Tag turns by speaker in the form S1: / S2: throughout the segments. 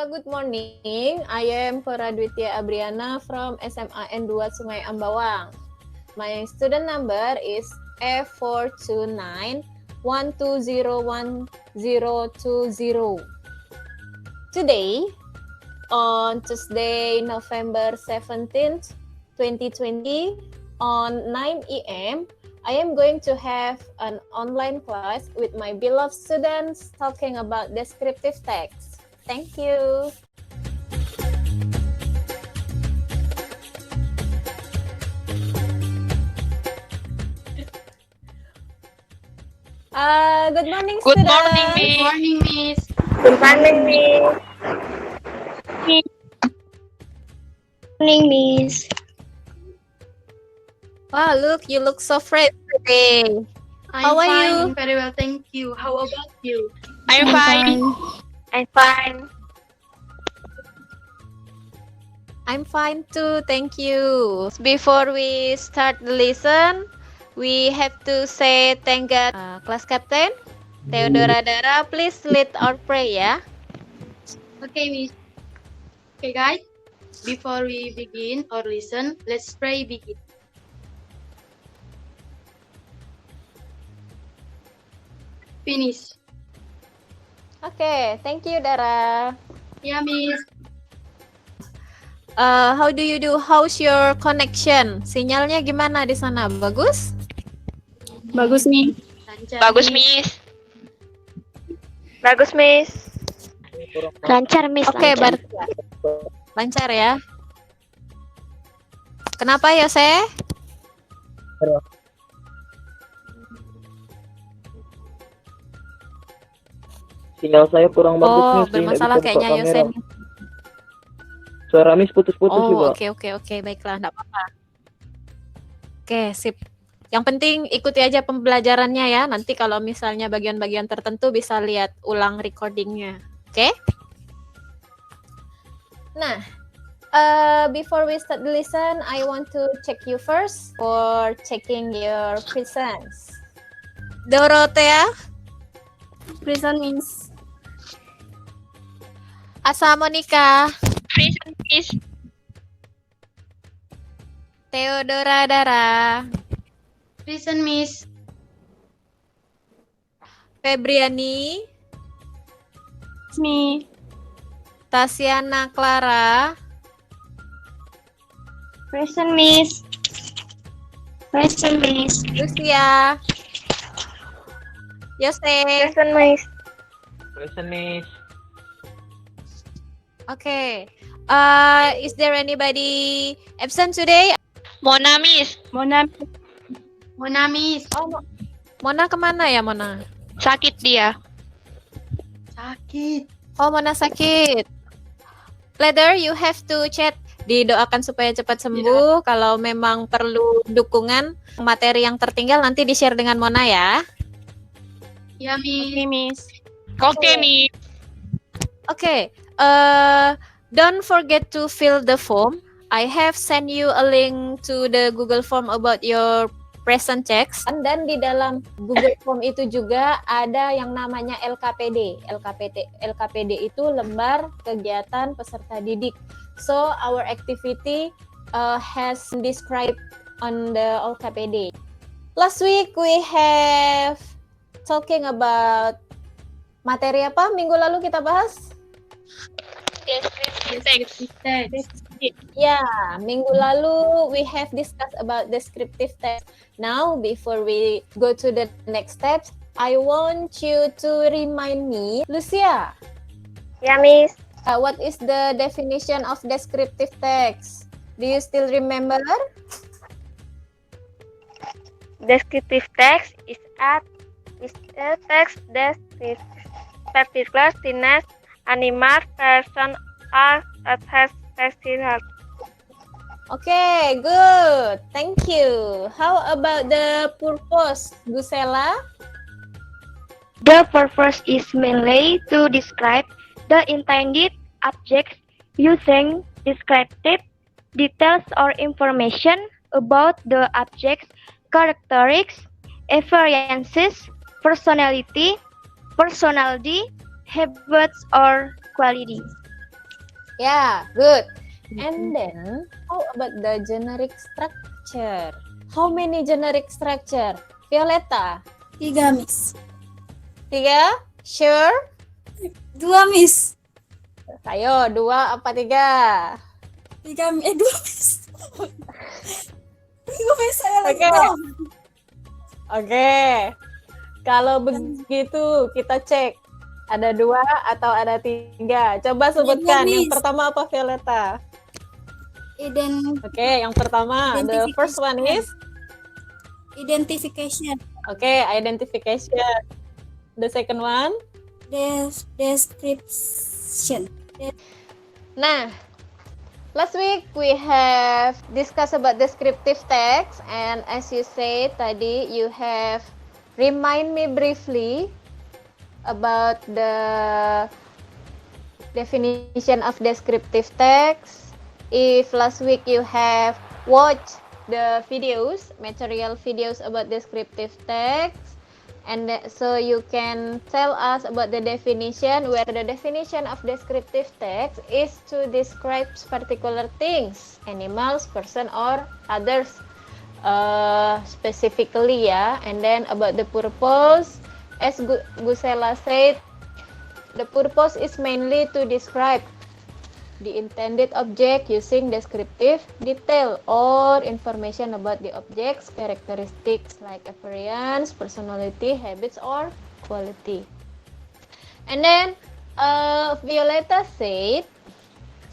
S1: Good morning. I am Poradwitya Abriana from SMA N2 Sungai Ambawang. My student number is F429120120. Today, on Tuesday, November 17th, 2020, on 9 a.m., I am going to have an online class with my beloved students talking about descriptive text. Thank you. Good morning,
S2: Good
S1: students.
S2: morning, Miss.
S3: Good morning, Miss.
S4: Good morning, Miss. Good morning, Miss.
S1: Wow, look, you look so fresh today. How are
S3: fine,
S1: you?
S3: Very well, thank you. How about you?
S2: I'm fine.
S4: I'm fine.
S1: I'm fine too, thank you. Before we start the lesson, we have to say thank God. Class Captain, Theodora Dara, please lead our prayer.
S3: Okay, Miss. Okay, guys. Before we begin our lesson, let's pray begin. Finish.
S1: Okay, thank you, Dara.
S3: Yeah, Miss.
S1: How do you do? How's your connection? Sinyalnya gimana di sana? Bagus?
S4: Bagus, Miss.
S3: Lancar,
S2: Bagus, Miss.
S4: Bagus, Miss. Lancar, Miss.
S1: Oke,
S4: lancar.
S1: lancar ya. Kenapa, Yose?
S5: Sinyal saya kurang bagus,
S1: Oh,
S5: Miss. Saya nggak
S1: bermasalah
S5: bisa buka
S1: kayaknya Yose.
S5: kamera. Suara Miss putus-putus sih,
S1: Oh,
S5: Pak.
S1: oke, baiklah, enggak apa-apa. Oke, sip. Yang penting ikuti aja pembelajarannya ya. Nanti kalau misalnya bagian-bagian tertentu bisa lihat ulang recordingnya. Oke? Nah, before we start the lesson, I want to check you first for checking your presence. Dorothea,
S4: Present, Miss.
S1: Asa Monica,
S2: Present, Miss.
S1: Theodora Dara,
S3: Listen, Miss.
S1: Febriani,
S4: Me.
S1: Tasiana Clara,
S4: Present, Miss. Present, Miss.
S1: Lucia, Yose.
S4: Present, Miss.
S5: Present, Miss.
S1: Okay. Is there anybody absent today?
S2: Mona, Miss.
S4: Mona.
S3: Mona, Miss.
S1: Oh, Mona kemana ya, Mona?
S2: Sakit dia.
S3: Sakit.
S1: Oh, Mona sakit. Later, you have to chat. Didoakan supaya cepat sembuh. Kalau memang perlu dukungan, materi yang tertinggal nanti di-share dengan Mona ya.
S3: Yeah, Miss.
S4: Okay, Miss.
S2: Oke, Miss.
S1: Okay. Don't forget to fill the form. I have sent you a link to the Google Form about your present text. Dan di dalam Google Form itu juga ada yang namanya LKPD. LKPD itu lembar kegiatan peserta didik. So our activity has described on the LKPD. Last week we have talking about materi apa? Minggu lalu kita bahas?
S3: Descriptive text.
S1: Ya, minggu lalu we have discussed about descriptive text. Now, before we go to the next steps, I want you to remind me, Lucia,
S4: Yeah, Miss.
S1: what is the definition of descriptive text? Do you still remember?
S4: Descriptive text is a text that is particular things, animal, person, or has special.
S1: Okay, good. Thank you. How about the purpose, Gusela?
S4: The purpose is mainly to describe the intended object using descriptive details or information about the object's characteristics, appearances, personality, habits, or qualities.
S1: Yeah, good. And then, how about the generic structure? How many generic structure? Violeta?
S6: 3, Miss.
S1: 3? Sure?
S6: 2, Miss.
S1: Ayo, 2 apa 3?
S6: 3, 2, Miss. 3, Miss, saya lagi
S1: Oke.
S6: tahu.
S1: Oke. Kalau begitu, kita cek. Ada 2 atau ada 3? Coba sebutkan. Yang
S6: Miss.
S1: pertama apa, Violeta? Oke, yang pertama. The first one is?
S6: Identification.
S1: Oke, identification. The second one?
S6: Description.
S1: Nah, last week we have discussed about descriptive text, and as you say tadi, you have remind me briefly about the definition of descriptive text. If last week you have watched the videos, material videos about descriptive text, and so you can tell us about the definition, where the definition of descriptive text is to describe particular things, animals, person, or others specifically, ya. And then about the purpose, as Gusela said, the purpose is mainly to describe the intended object using descriptive detail or information about the object's characteristics like appearance, personality, habits, or quality. And then Violeta said,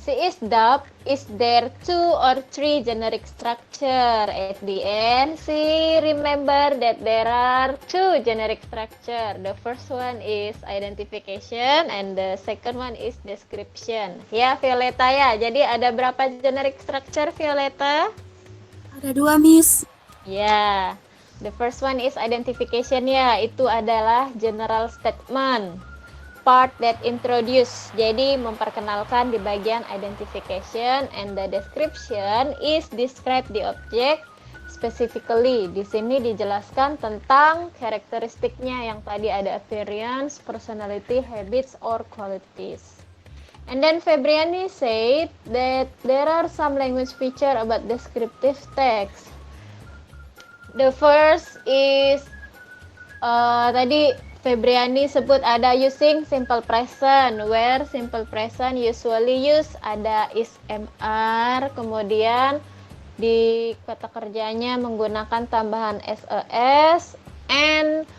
S1: she is doubt is there 2 or 3 generic structure. At the end, she remember that there are 2 generic structure. The first one is identification and the second one is description. Ya, Violeta ya. Jadi ada berapa generic structure, Violeta?
S6: Ada 2, Miss.
S1: Ya. The first one is identification ya. Itu adalah general statement. Part that introduce, jadi memperkenalkan di bagian identification, and the description is describe the object specifically. Di sini dijelaskan tentang karakteristiknya yang tadi ada appearance, personality, habits, or qualities. And then Febriani said that there are some language feature about descriptive text. The first is tadi Febriani sebut ada using simple present, where simple present usually use ada is, MR, kemudian di kata kerjanya menggunakan tambahan SES, and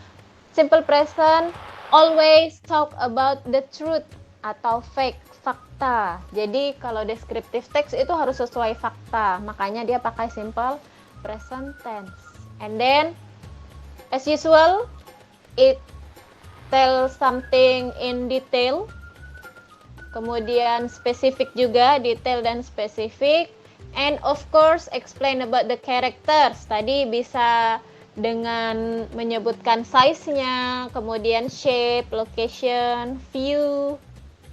S1: simple present always talk about the truth atau fakta. Jadi kalau descriptive text itu harus sesuai fakta, makanya dia pakai simple present tense. And then as usual, it tell something in detail, kemudian spesifik juga, detail dan spesifik, and of course explain about the characters. Tadi bisa dengan menyebutkan size-nya, kemudian shape, location, view,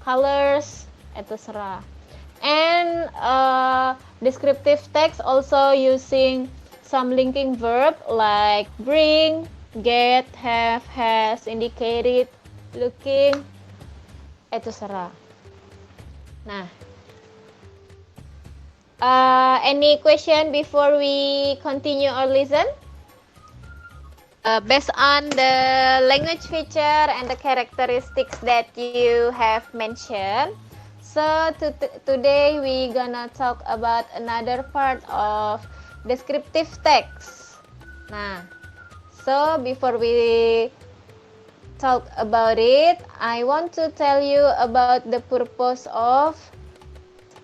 S1: colors, itu serah. And descriptive text also using some linking verb like bring, get, have, has, indicated, looking, itu serah. Nah, any question before we continue our lesson? Based on the language feature and the characteristics that you have mentioned, so today we gonna talk about another part of descriptive text. Nah, so before we talk about it, I want to tell you about the purpose of.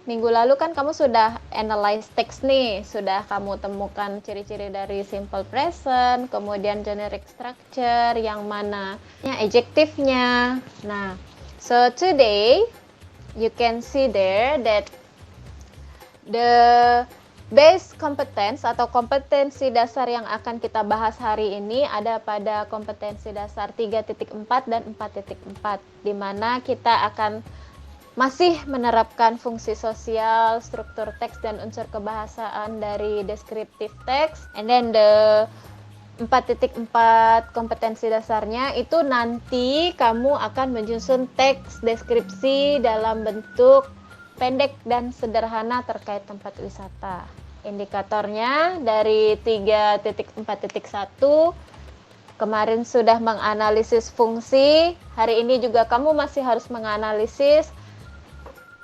S1: Minggu lalu kan kamu sudah analyze text nih, sudah kamu temukan ciri-ciri dari simple present, kemudian generic structure, yang mana adjektifnya. Nah, so today you can see there that the base competence atau kompetensi dasar yang akan kita bahas hari ini ada pada kompetensi dasar 3.4 dan 4.4, di mana kita akan masih menerapkan fungsi sosial, struktur teks, dan unsur kebahasaan dari descriptive text. And then the 4.4 kompetensi dasarnya itu nanti kamu akan menyusun teks deskripsi dalam bentuk pendek dan sederhana terkait tempat wisata. Indikatornya dari 3.4.1 kemarin sudah menganalisis fungsi, hari ini juga kamu masih harus menganalisis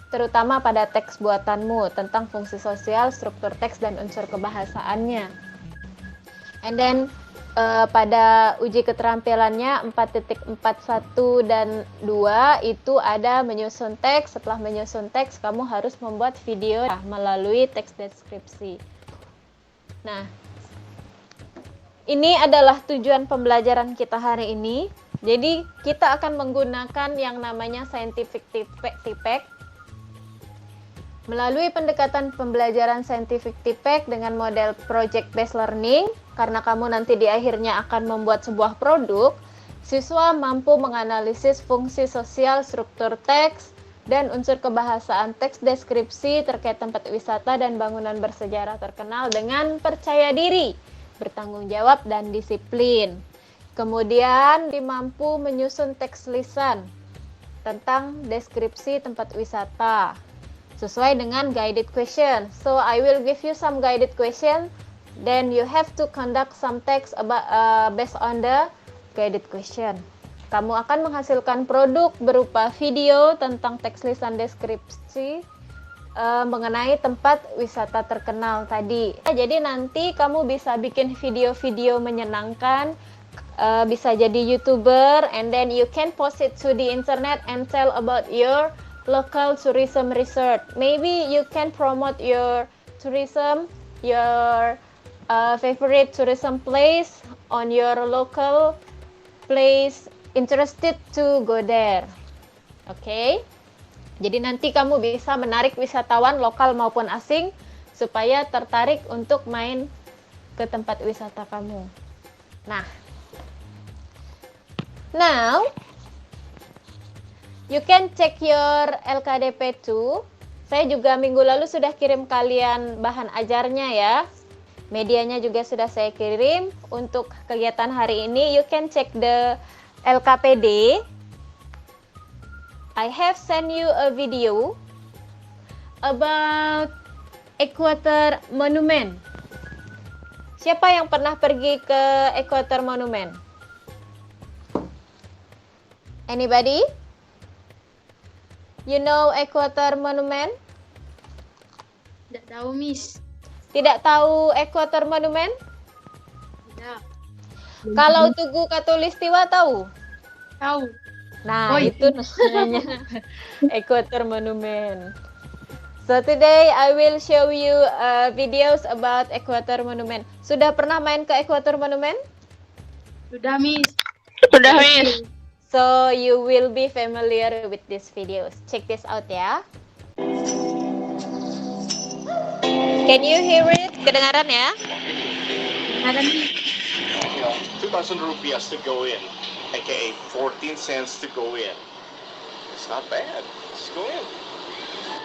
S1: terutama pada teks buatanmu tentang fungsi sosial, struktur teks, dan unsur kebahasaannya. And then pada uji keterampilannya 4.41 dan 2 itu ada menyusun teks. Setelah menyusun teks, kamu harus membuat video melalui teks deskripsi. Nah, ini adalah tujuan pembelajaran kita hari ini. Jadi, kita akan menggunakan yang namanya scientific TPEC. Melalui pendekatan pembelajaran scientific TPEC dengan model project based learning, karena kamu nanti di akhirnya akan membuat sebuah produk, siswa mampu menganalisis fungsi sosial, struktur teks, dan unsur kebahasaan teks deskripsi terkait tempat wisata dan bangunan bersejarah terkenal dengan percaya diri, bertanggung jawab, dan disiplin. Kemudian mampu menyusun teks lisan tentang deskripsi tempat wisata sesuai dengan guided question. So I will give you some guided question, then you have to conduct some text about based on the guided question. Kamu akan menghasilkan produk berupa video tentang teks lisan deskripsi mengenai tempat wisata terkenal tadi. Jadi nanti kamu bisa bikin video-video menyenangkan, bisa jadi YouTuber, and then you can post it to the internet and tell about your local tourism research. Maybe you can promote your tourism, your favorite tourism place on your local place, interested to go there. Oke? Jadi nanti kamu bisa menarik wisatawan lokal maupun asing supaya tertarik untuk main ke tempat wisata kamu. Nah, now you can check your LKDP 2. Saya juga minggu lalu sudah kirim kalian bahan ajarnya ya. Medianya juga sudah saya kirim. Untuk kegiatan hari ini, you can check the LKPD. I have sent you a video about Equator Monument. Siapa yang pernah pergi ke Equator Monument? Anybody? You know Equator Monument?
S3: Tidak tahu, Miss.
S1: Tidak tahu Equator Monument?
S3: Tidak.
S1: Kalau Tugu Katulistiwa tahu?
S3: Tahu.
S1: Nah,
S3: Oh,
S1: itu namanya Equator Monument. So today I will show you videos about Equator Monument. Sudah pernah main ke Equator Monument?
S3: Sudah, Miss.
S2: Sudah, Miss.
S1: So you will be familiar with these videos. Check this out ya. Can you hear it? Kedengaran ya?
S3: Ada, Miss.
S7: 2,000 rupiahs to go in, aka 14 cents to go in. It's not bad. Let's go in.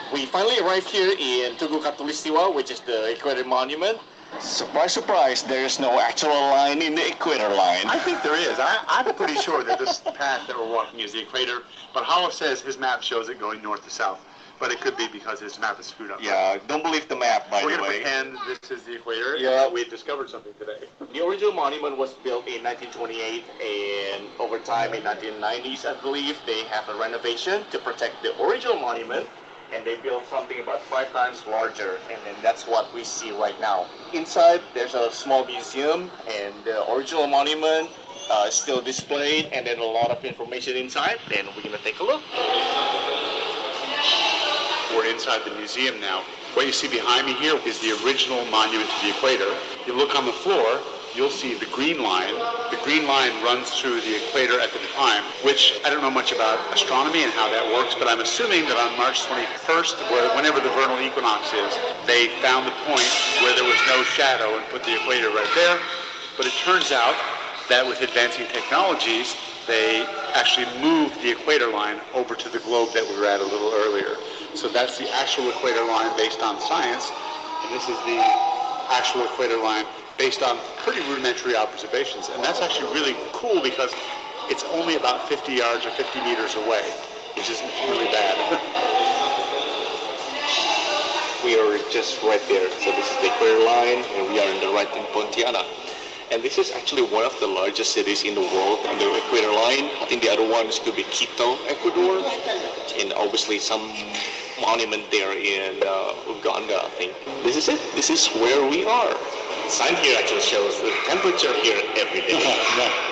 S7: We finally arrived here in Tugu Katulistiwa, which is the Equator Monument. Surprise, surprise, there is no actual line in the equator line.
S8: I think there is. I'm pretty sure that this path that we're walking is the equator, but Hollow says his map shows it going north to south. But it could be because his map is screwed up.
S7: Yeah, don't believe the map, by
S8: We're
S7: the
S8: going to
S7: way.
S8: pretend this is the equator.
S7: Yeah.
S8: We discovered something today.
S7: The original monument was built in 1928, and over time in 1990s, I believe, they have a renovation to protect the original monument, and they built something about 5 times larger, and then that's what we see right now. Inside, there's a small museum, and the original monument is still displayed, and then a lot of information inside, and we're gonna take a look.
S8: We're inside the museum now. What you see behind me here is the original monument to the equator. You look on the floor, you'll see the green line. The green line runs through the equator at the time, which I don't know much about astronomy and how that works, but I'm assuming that on March 21st, whenever the vernal equinox is, they found the point where there was no shadow and put the equator right there. But it turns out that with advancing technologies, they actually moved the equator line over to the globe that we were at a little earlier. So that's the actual equator line based on science, and this is the actual equator line based on pretty rudimentary observations. And that's actually really cool because it's only about 50 yards or 50 meters away, which isn't really bad.
S7: we are just right there. So this is the equator line, and we are in the right in Pontianak. And this is actually one of the largest cities in the world on the equator line. I think the other ones could be Quito, Ecuador, and obviously some monument there in Uganda, I think. This is it. This is where we are. The sign here actually shows the temperature here every day.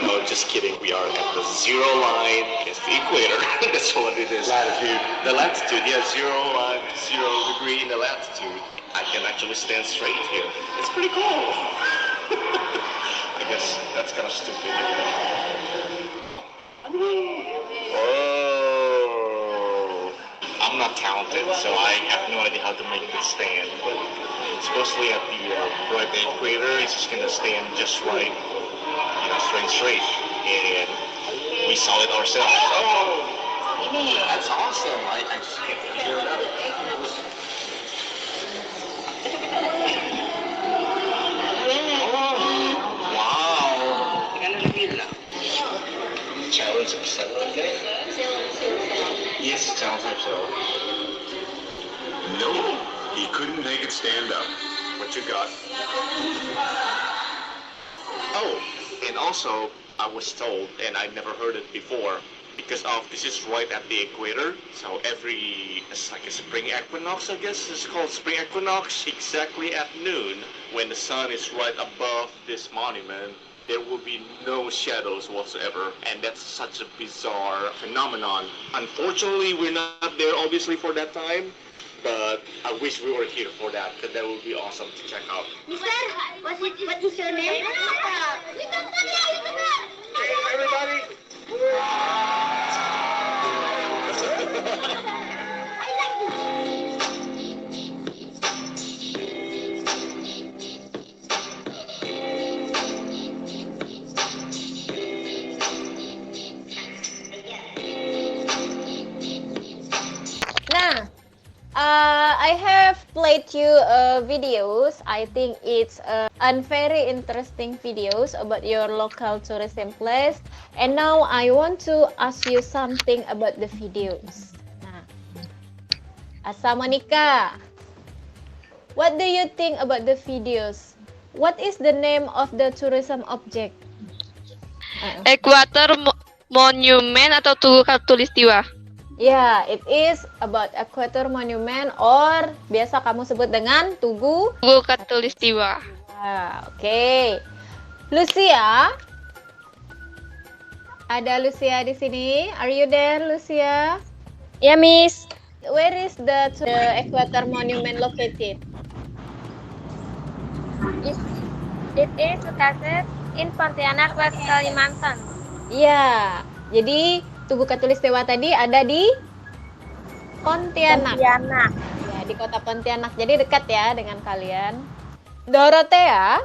S7: No, just kidding. We are at the zero line. It's the equator. That's what it is. Latitude. The latitude, yeah, 0 degree in the latitude. I can actually stand straight here. It's pretty cool. I guess that's kind of stupid. Oh, I'm not talented, so I have no idea how to make this stand. But supposedly at the right equator, it's just gonna stand just right, straight, and we saw it ourselves. Oh, that's awesome! I just can't figure it out. Challenge accepted. Yes, sounds like so.
S8: No, he couldn't make it stand up.
S7: What you got? Oh, and also, I was told, and I never heard it before, because this is right at the equator, so it's like a spring equinox, I guess it's called spring equinox, exactly at noon, when the sun is right above this monument, there will be no shadows whatsoever, and that's such a bizarre phenomenon. Unfortunately, we're not there obviously for that time, but I wish we were here for that, because that would be awesome to check out.
S4: Mister, what is your name?
S7: Hey, everybody!
S1: Nah, I have played you videos. I think it's very interesting videos about your local tourism place. And now I want to ask you something about the videos. Nah, Monica, what do you think about the videos? What is the name of the tourism object?
S2: Ekuator Monument atau Tugu Katulistiwa?
S1: Yeah, it is about Equator Monument or biasa kamu sebut dengan Tugu
S2: Katulistiwa.
S1: Oke. Lucia? Ada Lucia di sini. Are you there, Lucia?
S4: Yeah, Miss.
S1: Where is the Equator Monument located?
S4: It is located in Pontianak, West Kalimantan.
S1: Iya. Jadi Tugu Katulistiwa tadi ada di Pontianak. Ya, di kota Pontianak. Jadi dekat ya dengan kalian. Dorothea?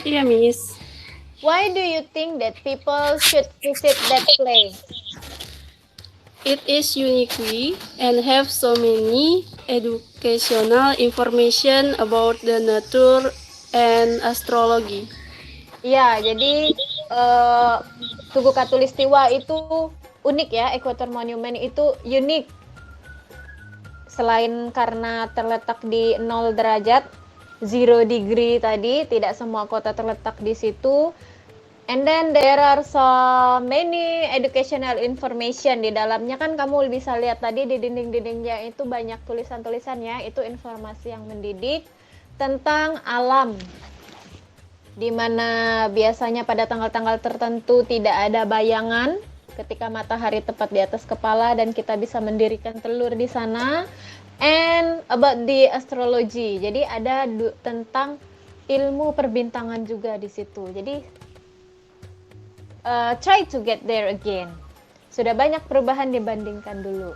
S6: Iya, Miss.
S1: Why do you think that people should visit that place?
S6: It is unique and have so many educational information about the nature and astrology.
S1: Ya, jadi Tugu Katulistiwa itu unik ya, Equator Monument itu unik. Selain karena terletak di 0 derajat, 0 degree tadi, tidak semua kota terletak di situ. And then there are so many educational information di dalamnya, kan kamu bisa lihat tadi di dinding-dindingnya itu banyak tulisan-tulisannya, itu informasi yang mendidik tentang alam. Di mana biasanya pada tanggal-tanggal tertentu tidak ada bayangan ketika matahari tepat di atas kepala dan kita bisa mendirikan telur di sana. And about the astrology, jadi ada tentang ilmu perbintangan juga di situ. Jadi try to get there again. Sudah banyak perubahan dibandingkan dulu.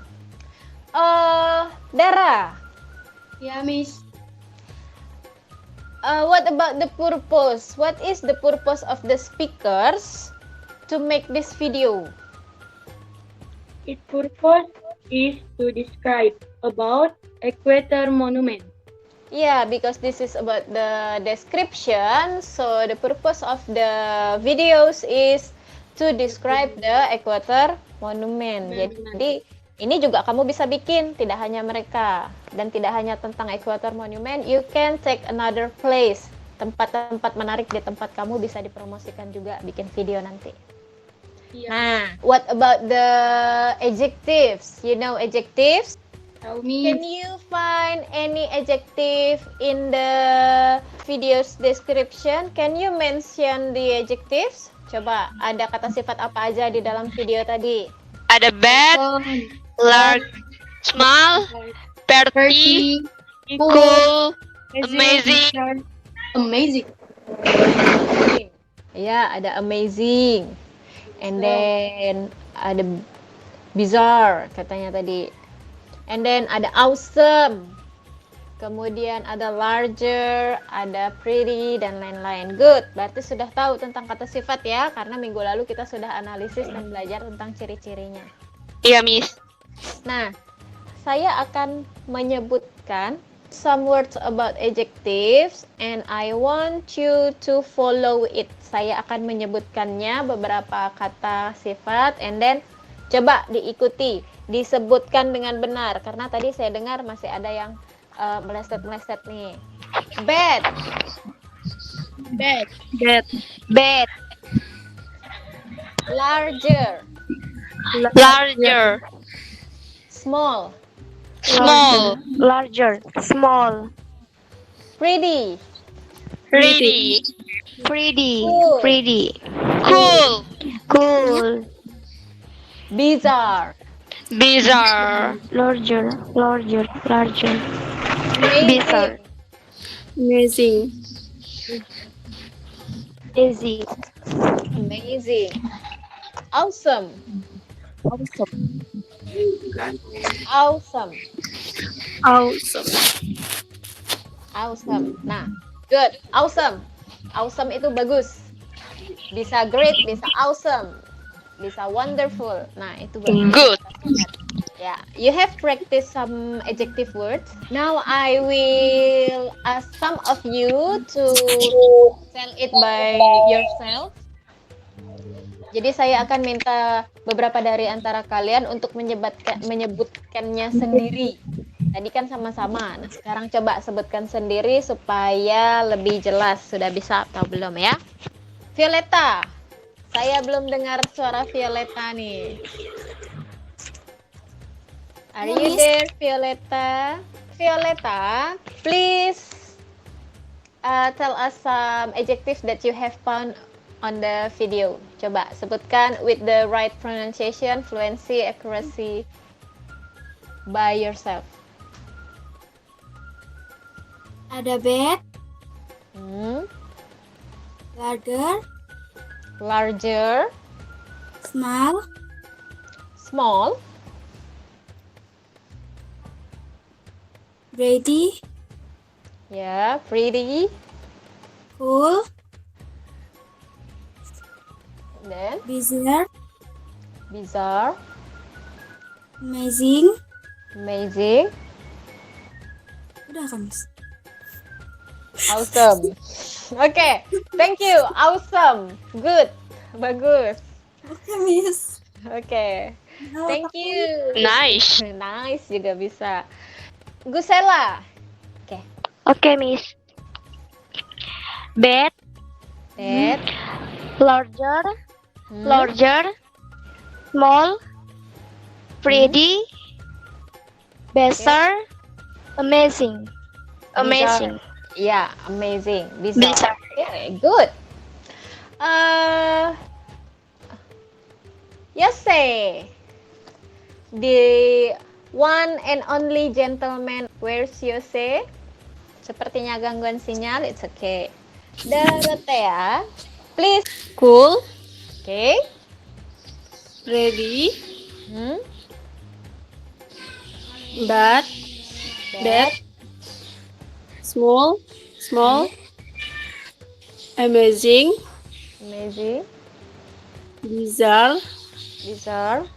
S1: Dara.
S3: Ya, Miss.
S1: What about the purpose? What is the purpose of the speakers to make this video?
S3: Its purpose is to describe about Equator Monument.
S1: Yeah, because this is about the description. So the purpose of the videos is to describe the Equator Monument. Jadi Ini juga kamu bisa bikin, tidak hanya mereka. Dan tidak hanya tentang Equator Monument, you can take another place. Tempat-tempat menarik di tempat kamu bisa dipromosikan juga, bikin video nanti.
S3: Iya.
S1: Nah, what about the adjectives? You know adjectives?
S3: Tahu
S1: Can
S3: Miss.
S1: you find any adjective in the video's description? Can you mention the adjectives? Coba, ada kata sifat apa aja di dalam video tadi?
S2: Ada bad, large, small, pretty,
S3: Pretty,
S2: cool, amazing.
S3: amazing.
S1: Ya, ada amazing. And then ada bizarre katanya tadi. And then ada awesome. Kemudian ada larger, ada pretty, dan lain-lain. Good, berarti sudah tahu tentang kata sifat ya, karena minggu lalu kita sudah analisis dan belajar tentang ciri-cirinya.
S2: Iya, Miss.
S1: Nah, saya akan menyebutkan some words about adjectives and I want you to follow it. Saya akan menyebutkannya beberapa kata sifat and then coba diikuti, disebutkan dengan benar karena tadi saya dengar masih ada yang meleset-meleset nih. Bad,
S3: Bad,
S4: Bad. Bad.
S1: larger,
S2: Larger,
S1: small,
S2: small,
S4: Larger. Small.
S1: pretty,
S2: pretty,
S4: Pretty.
S1: Cool.
S4: Pretty.
S2: cool,
S4: Cool.
S1: bizarre,
S2: bizarre,
S4: Larger. Larger. Larger.
S1: amazing,
S4: Bizarre.
S6: Amazing.
S4: Easy.
S1: amazing, awesome, awesome,
S6: Awesome.
S1: awesome. Nah, good, awesome. Awesome itu bagus. Bisa great, bisa awesome, bisa wonderful. Nah, itu bagus.
S2: good.
S1: Yeah, you have practiced some adjective words. Now I will ask some of you to tell it by yourself. Jadi saya akan minta beberapa dari antara kalian untuk menyebutkannya sendiri. Tadi kan sama-sama. Nah, sekarang coba sebutkan sendiri supaya lebih jelas. Sudah bisa atau belum ya? Violeta. Saya belum dengar suara Violeta nih. Are you there, Violeta? Violeta, please tell us some adjectives that you have found on the video. Coba sebutkan with the right pronunciation, fluency, accuracy by yourself.
S9: Ada bed, larger,
S1: Larger,
S9: small,
S1: small,
S9: pretty,
S1: yeah, pretty,
S9: cool,
S1: then
S9: bizarre,
S1: bizarre,
S9: amazing.
S1: amazing,
S9: Udah kan, Miss?
S1: awesome. Oke, thank you, awesome, good, bagus.
S9: Oke, Miss.
S1: Oke, thank you.
S2: Nice.
S1: Nice juga bisa. Gusela.
S4: Okay, Miss. Bed.
S1: Bed.
S4: Larger. Larger. Small. Pretty. Bizarre. Amazing. Amazing.
S1: Yeah, amazing. Bizarre.
S4: Bizarre.
S1: Okay, good. Yose. The one and only gentleman. Where's Yose? Sepertinya gangguan sinyal. It's okay. Dorothea. Please.
S6: Cool.
S1: Okay.
S6: Ready.
S1: Bad.
S6: Bad. Bad. Small. Small. Amazing.
S1: Amazing.
S6: Bizarre.
S1: Bizarre.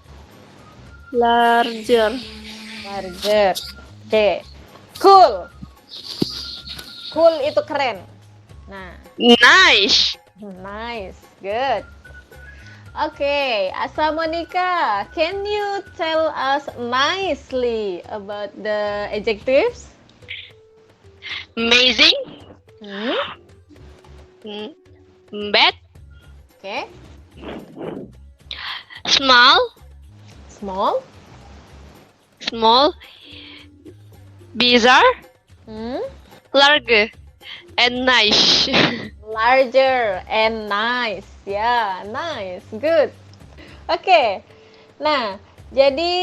S6: Larger.
S1: Larger. Oke. Cool. Cool itu keren. Nah,
S2: Nice.
S1: nice. Good. Okay, Asa Monica, can you tell us nicely about the adjectives?
S2: Amazing. Bad.
S1: Okay,
S2: Small.
S1: small.
S2: Small. Bizarre. Large. And nice.
S1: Larger and nice. Yeah, nice. Good. Okay. Nah, jadi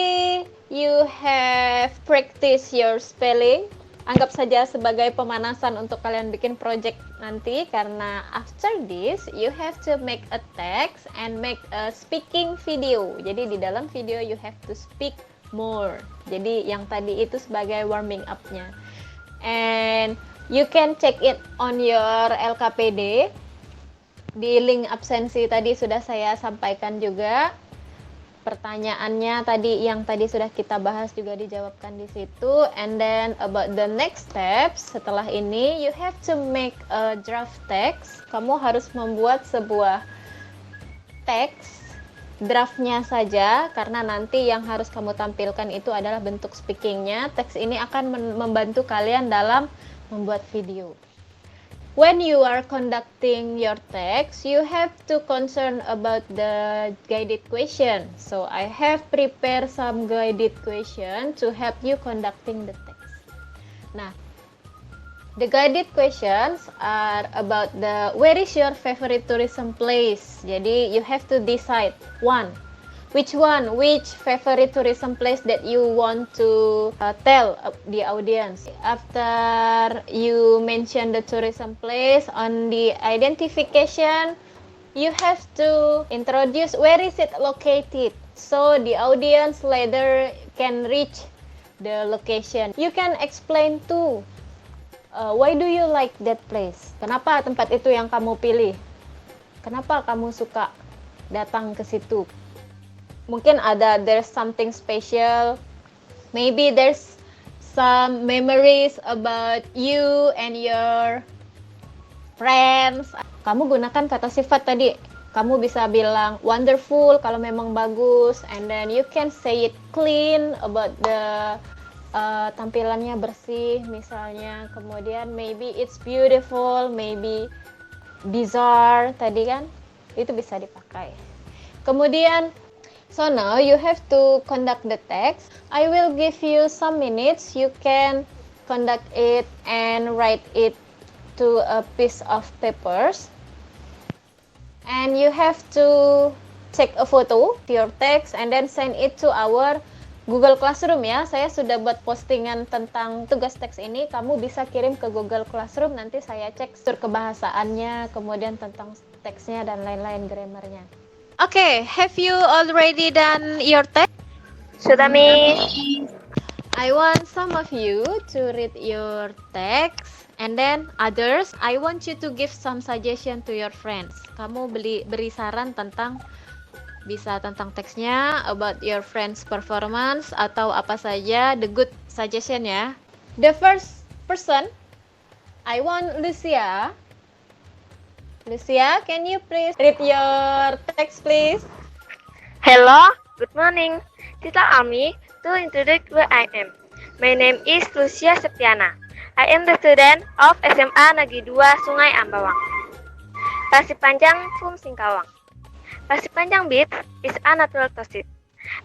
S1: you have practice your spelling. Anggap saja sebagai pemanasan untuk kalian bikin project nanti, karena after this you have to make a text and make a speaking video. Jadi di dalam video you have to speak more. Jadi yang tadi itu sebagai warming up-nya. And you can check it on your LKPD. Di link absensi tadi sudah saya sampaikan juga. Pertanyaannya tadi yang tadi sudah kita bahas juga dijawabkan di situ. And then about the next steps, setelah ini you have to make a draft text. Kamu harus membuat sebuah teks draftnya saja, karena nanti yang harus kamu tampilkan itu adalah bentuk speakingnya. Teks ini akan membantu kalian dalam membuat video. When you are conducting your text, you have to concern about the guided question. So I have prepared some guided question to help you conducting the text. Nah, the guided questions are about the where is your favorite tourism place. Jadi you have to decide which favorite tourism place that you want to tell the audience. After you mention the tourism place, on the identification you have to introduce where is it located, so the audience later can reach the location. You can explain too, why do you like that place? Kenapa tempat itu yang kamu pilih? Kenapa kamu suka datang ke situ? Mungkin there's something special. Maybe there's some memories about you and your friends. Kamu gunakan kata sifat tadi. Kamu bisa bilang wonderful kalau memang bagus, and then you can say it clean about the tampilannya bersih misalnya. Kemudian maybe it's beautiful, maybe bizarre tadi kan. Itu bisa dipakai. Kemudian so now you have to conduct the text. I will give you some minutes. You can conduct it and write it to a piece of papers. And you have to take a photo of your text and then send it to our Google Classroom ya. Saya sudah buat postingan tentang tugas teks ini. Kamu bisa kirim ke Google Classroom. Nanti saya cek struktur kebahasaannya, kemudian tentang teksnya dan lain-lain grammarnya. Okay, have you already done your text?
S4: Sudah, Miss.
S1: I want some of you to read your text, and then others, I want you to give some suggestion to your friends. Kamu beri saran tentang teksnya, about your friends' performance, atau apa saja, the good suggestion ya. The first person, I want Lucia. Lucia, can you please read your text, please?
S4: Hello, good morning. Teacher Ami, to introduce who I am. My name is Lucia Septiana. I am the student of SMA Negeri 2 Sungai Ambawang. Pasir Panjang from Singkawang. Pasir Panjang Beach is a natural tosit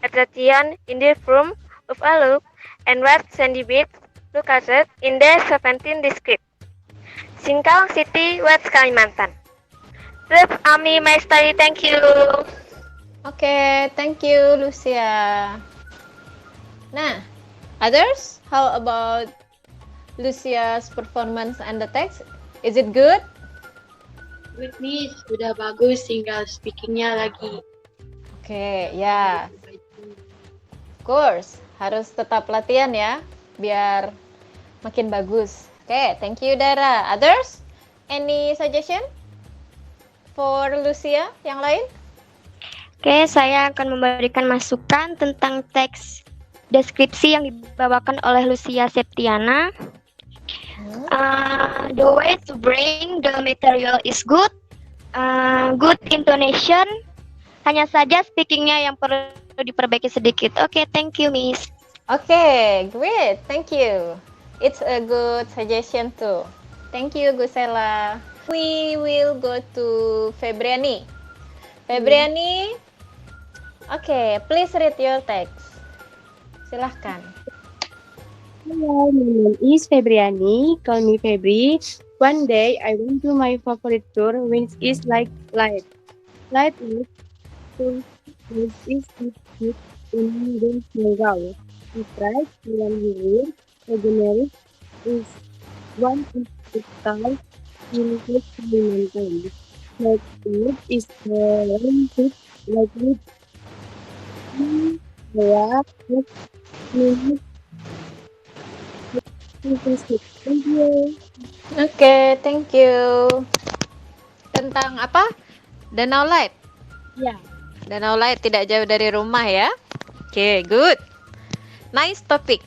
S4: attraction in the form of a loop and wet sandy beach located in the 17th district, Singkawang City, West Kalimantan. Rep Ami, my study. Thank you.
S1: Okay, thank you, Lucia. Nah, others, how about Lucia's performance and the text? Is it good?
S3: Good, Miss. Sudah bagus, tinggal speakingnya lagi.
S1: Okay, ya. Of course, harus tetap latihan ya, biar makin bagus. Okay, thank you, Dara. Others, any suggestion for Lucia yang lain?
S4: Oke, saya akan memberikan masukan tentang teks deskripsi yang dibawakan oleh Lucia Septiana. The way to bring the material is good, good intonation, Hanya saja speakingnya yang perlu diperbaiki sedikit. Oke, thank you, Miss.
S1: Okay, great. Thank you. It's a good suggestion too. Thank you, Gusela. We will go to Febriani. Febriani, okay, please read your text. Silahkan.
S6: Hello, my name is Febriani. Call me Febri. One day, I went to my favorite tour, which is like light. Light is to which is in the playground. The price when we read the generic is one of the stars in which we maintain. Like it is the range like with there minutes. Thank you.
S1: Okay, thank you. Tentang apa? Danau Light.
S6: Ya.
S1: Danau Light tidak jauh dari rumah ya. Okay, good. Nice topic.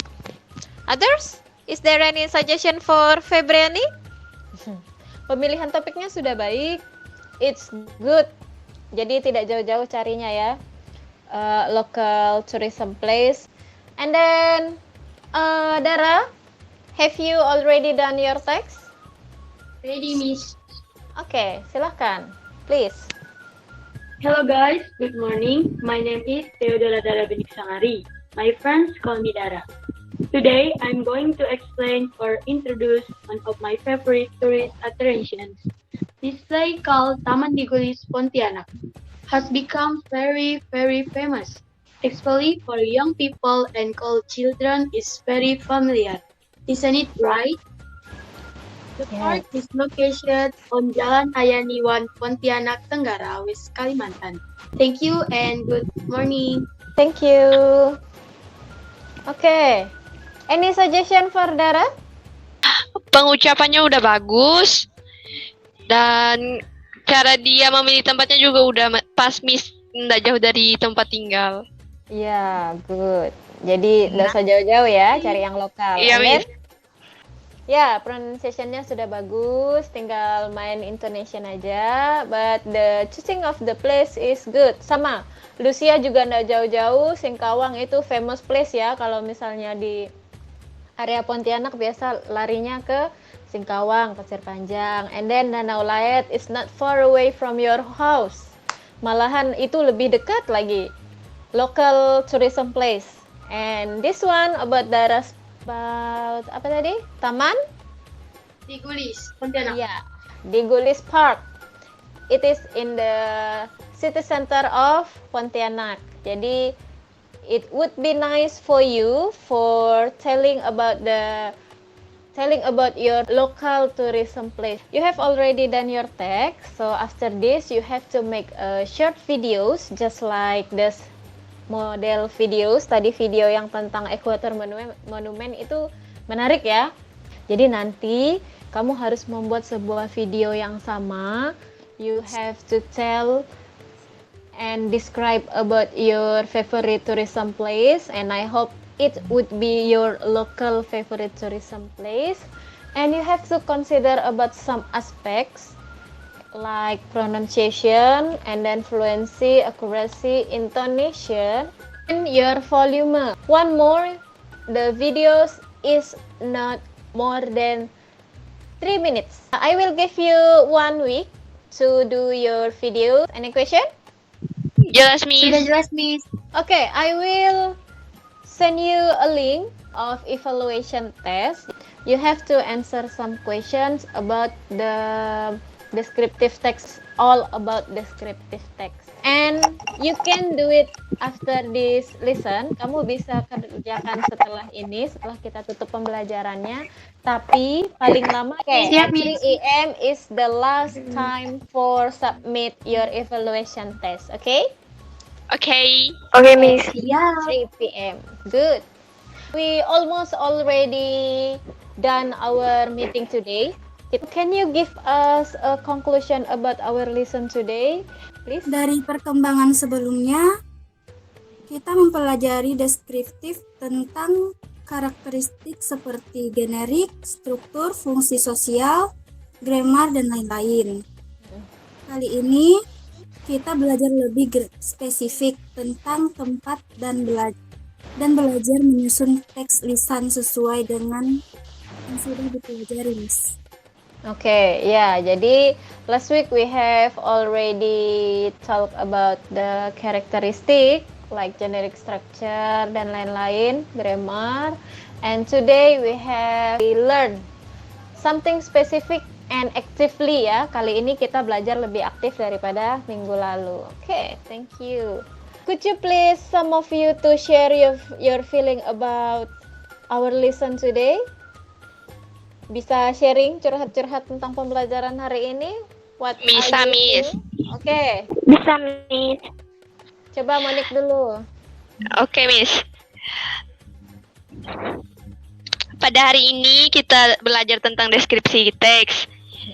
S1: Others? Is there any suggestion for Febriani? Pemilihan topiknya sudah baik. It's good. Jadi tidak jauh-jauh carinya ya. Local tourism place. And then, Dara, have you already done your text?
S3: Ready, Miss.
S1: Okay, silahkan. Please.
S3: Hello guys, good morning. My name is Theodora Dara Benik Sangari. My friends call me Dara. Today, I'm going to explain or introduce one of my favorite tourist attractions. This place called Taman Digulis Pontianak has become very, very famous. Especially for young people and old children is very familiar. Isn't it right? The park is located on Jalan Ayaniwan, Pontianak, Tenggara, West Kalimantan. Thank you and good morning.
S1: Thank you. Okay. Any suggestion for Dara?
S2: Pengucapannya udah bagus dan cara dia memilih tempatnya juga udah pas, Miss, nggak jauh dari tempat tinggal.
S1: Ya, good. Jadi nggak usah jauh-jauh ya, cari yang lokal.
S2: Iya,
S1: And then,
S2: Miss.
S1: ya, pronunciation-nya sudah bagus, tinggal main intonation aja. But the choosing of the place is good. Sama, Lucia juga nggak jauh-jauh. Singkawang itu famous place ya. Kalau misalnya di area Pontianak biasa larinya ke Singkawang, Pasir Panjang. And then Danau Liat is not far away from your house. Malahan itu lebih dekat lagi. Local tourism place. And this one about Dara's about apa tadi? Taman?
S3: Digulis, Pontianak.
S1: Yeah, Digulis Park. It is in the city center of Pontianak. Jadi it would be nice for you for telling about your local tourism place. You have already done your text, so after this you have to make a short videos just like this model videos. Tadi video yang tentang Equator Monument itu menarik ya. Jadi nanti kamu harus membuat sebuah video yang sama. You have to tell and describe about your favorite tourism place, and I hope it would be your local favorite tourism place. And you have to consider about some aspects like pronunciation and then fluency, accuracy, intonation, and your volume. One more, the videos is not more than 3 minutes. I will give you 1 week to do your video. Any question?
S2: Jelas, Miss.
S3: Sudah jelas, Miss.
S1: Okay, I will send you a link of evaluation test. You have to answer some questions about the descriptive text, all about descriptive text. And you can do it after this lesson. Kamu bisa kerjakan setelah ini, setelah kita tutup pembelajarannya. Tapi paling lama
S3: Siap,
S1: 3
S3: Miss.
S1: AM is the last time for submit your evaluation test. Okay?
S2: Okay.
S4: Oke, Miss.
S3: Yeah.
S1: 3 PM. Good. We almost already done our meeting today. Can you give us a conclusion about our lesson today, please?
S9: Dari perkembangan sebelumnya, kita mempelajari deskriptif tentang karakteristik seperti generik, struktur, fungsi sosial, grammar, dan lain-lain. Kali ini, kita belajar lebih spesifik tentang tempat dan belajar menyusun teks lisan sesuai dengan yang sudah dipelajari, Miss.
S1: Okay, yeah. Jadi last week we have already talked about the characteristic like generic structure dan lain-lain, grammar. And today we learn something specific and actively ya. Kali ini kita belajar lebih aktif daripada minggu lalu. Okay, thank you. Could you please some of you to share your feeling about our lesson today? Bisa sharing curhat-curhat tentang pembelajaran hari ini? What
S2: Bisa,
S1: are you
S2: Miss.
S1: doing? Oke,
S4: Bisa, Miss.
S1: coba Monik dulu.
S2: Oke, Miss. Pada hari ini kita belajar tentang deskripsi teks.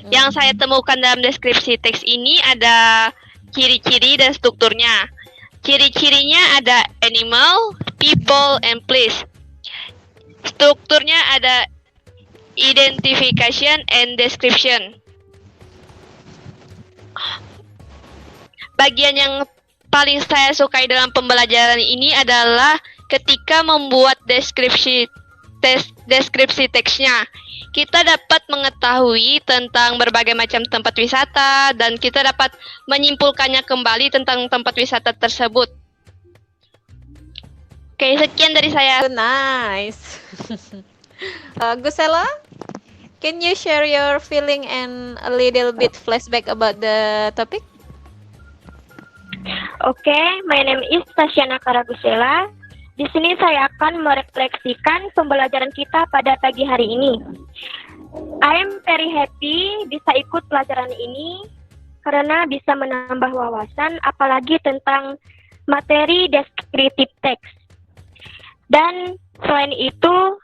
S2: Yang saya temukan dalam deskripsi teks ini ada ciri-ciri dan strukturnya. Ciri-cirinya ada animal, people, and place. Strukturnya ada identification and description. Bagian yang paling saya sukai dalam pembelajaran ini adalah ketika membuat deskripsi teksnya. Kita dapat mengetahui tentang berbagai macam tempat wisata dan kita dapat menyimpulkannya kembali tentang tempat wisata tersebut. Oke, sekian dari saya.
S1: Nice. Gusela, can you share your feeling and a little bit flashback about the topic?
S4: Oke, my name is Tasyana Karagusela. Di sini saya akan merefleksikan pembelajaran kita pada pagi hari ini. I am very happy bisa ikut pelajaran ini karena bisa menambah wawasan apalagi tentang materi deskriptif teks. Dan selain itu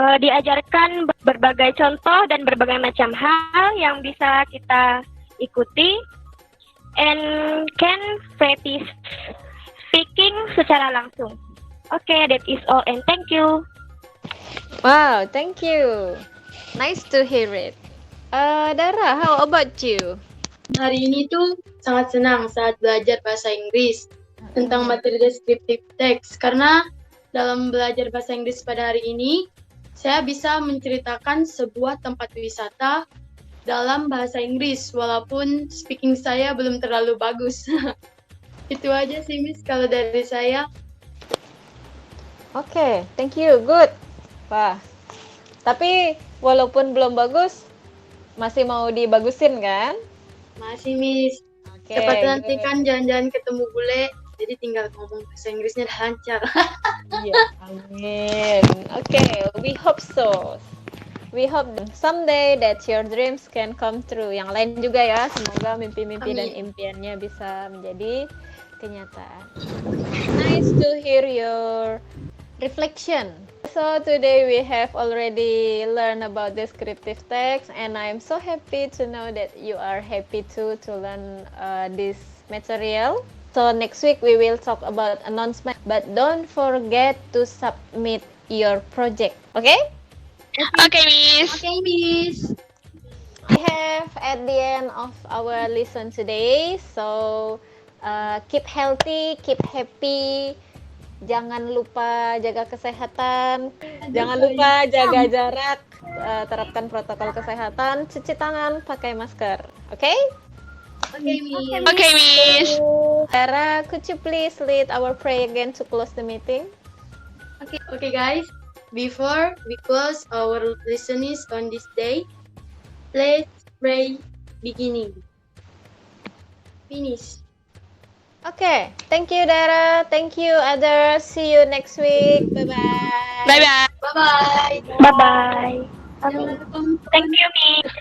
S4: diajarkan berbagai contoh dan berbagai macam hal yang bisa kita ikuti and can practice speaking secara langsung. Okay, that is all and thank you.
S1: Wow, thank you. Nice to hear it. Dara, how about you?
S6: Hari ini tuh sangat senang saat belajar bahasa Inggris tentang materi deskriptif teks karena dalam belajar bahasa Inggris pada hari ini saya bisa menceritakan sebuah tempat wisata dalam bahasa Inggris walaupun speaking saya belum terlalu bagus. Itu aja sih Miss kalau dari saya.
S1: Oke, thank you. Good. Wah. Tapi walaupun belum bagus, masih mau dibagusin kan?
S6: Masih Miss.
S1: Oke.
S6: Cepat nanti kan jalan-jalan ketemu bule, jadi tinggal ngomong bahasa Inggrisnya udah lancar.
S1: Iya, amin. Oke, we hope so. We hope someday that your dreams can come true. Yang lain juga ya, semoga mimpi-mimpi dan impiannya bisa menjadi kenyataan. Nice to hear your reflection. So today we have already learned about descriptive text and I'm so happy to know that you are happy too to learn this material. So next week we will talk about announcement, but don't forget to submit your project. Okay?
S2: Okay, Miss.
S6: Okay, Miss.
S1: We have at the end of our lesson today. So keep healthy, keep happy. Jangan lupa jaga kesehatan. Jangan lupa jaga jarak. Terapkan protokol kesehatan. Cuci tangan, pakai masker. Okay?
S6: Okay, Miss.
S2: Okay, Miss.
S1: Sarah, could you please lead our prayer again to close the meeting?
S6: Okay, guys. Before we close our listeners on this day, let's pray beginning. Finish.
S1: Okay, thank you Dara, thank you others. See you next week. Bye-bye.
S2: Bye-bye.
S6: Bye-bye.
S4: Bye-bye.
S6: Jangan lupa
S4: Thank you, Miss.